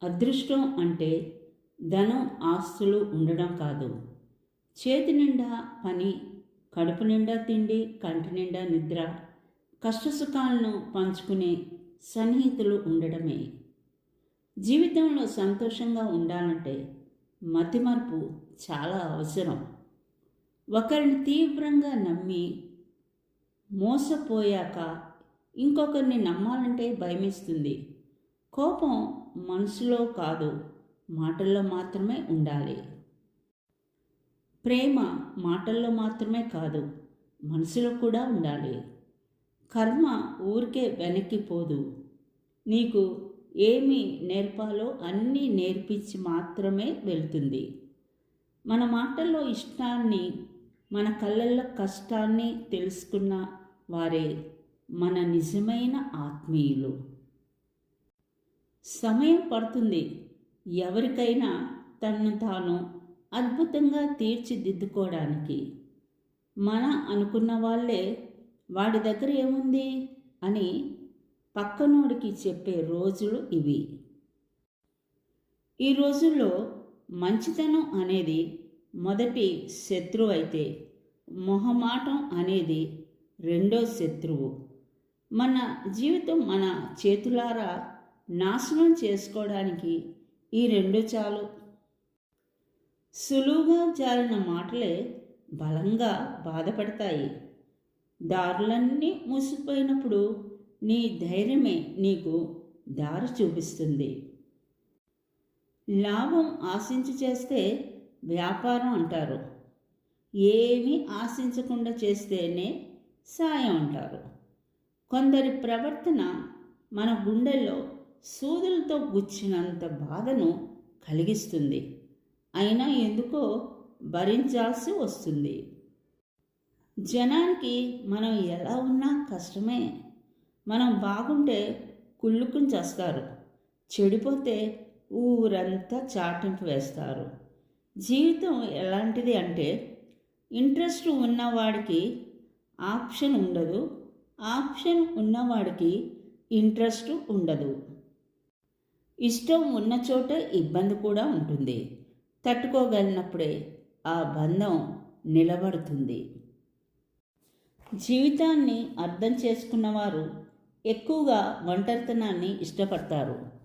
అదృష్టం అంటే ధనం ఆస్తులు ఉండడం కాదు. చేతి నిండా పని, కడుపు నిండా తిండి, కంటి నిండా నిద్ర, కష్టసుఖాలను పంచుకునే సన్నిహితులు ఉండడమే. జీవితంలో సంతోషంగా ఉండాలంటే మతిమరుపు చాలా అవసరం. ఒకరిని తీవ్రంగా నమ్మి మోసపోయాక ఇంకొకరిని నమ్మాలంటే భయమేస్తుంది. కోపం మనసులో కాదు, మాటల్లో మాత్రమే ఉండాలి. ప్రేమ మాటల్లో మాత్రమే కాదు, మనసులో కూడా ఉండాలి. కర్మ ఊరికే వెనక్కిపోదు. నీకు ఏమి నేర్పాలో అన్నీ నేర్పించి మాత్రమే వెళ్తుంది. మన మాటల్లో ఇష్టాన్ని, మన కళ్ళల్లో కష్టాన్ని తెలుసుకున్న వారే మన నిజమైన ఆత్మీయులు. సమయం పడుతుంది ఎవరికైనా తనను తాను అద్భుతంగా తీర్చిదిద్దుకోవడానికి. మన అనుకున్న వాళ్ళే వాడి దగ్గర ఏముంది అని పక్కనోడికి చెప్పే రోజులు ఇవి. ఈ రోజుల్లో మంచితనం అనేది మొదటి శత్రువు అయితే, మొహమాటం అనేది రెండో శత్రువు. మన జీవితం మన చేతులారా నాశనం చేసుకోవడానికి ఈ రెండు చాలు. సులువుగా జారిన మాటలే బలంగా బాధపడతాయి. దారులన్నీ మూసిపోయినప్పుడు నీ ధైర్యమే నీకు దారి చూపిస్తుంది. లాభం ఆశించి చేస్తే వ్యాపారం అంటారు. ఏమీ ఆశించకుండా చేస్తేనే సాయం అంటారు. కొందరి ప్రవర్తన మన గుండెల్లో సూదులతో గుచ్చినంత బాధను కలిగిస్తుంది. అయినా ఎందుకో భరించాల్సి వస్తుంది. జనానికి మనం ఎలా ఉన్నా కష్టమే. మనం బాగుంటే కుళ్ళుకుని చేస్తారు, చెడిపోతే ఊరంతా చాటింపు వేస్తారు. జీవితం ఎలాంటిది అంటే, ఇంట్రెస్ట్ ఉన్నవాడికి ఆప్షన్ ఉండదు, ఆప్షన్ ఉన్నవాడికి ఇంట్రెస్ట్ ఉండదు. ఇష్టం ఉన్న చోట ఇబ్బంది కూడా ఉంటుంది. తట్టుకోగలిగినప్పుడే ఆ బంధం నిలబడుతుంది. జీవితాన్ని అర్థం చేసుకున్నవారు ఎక్కువగా ఒంటరితనాన్ని ఇష్టపడతారు.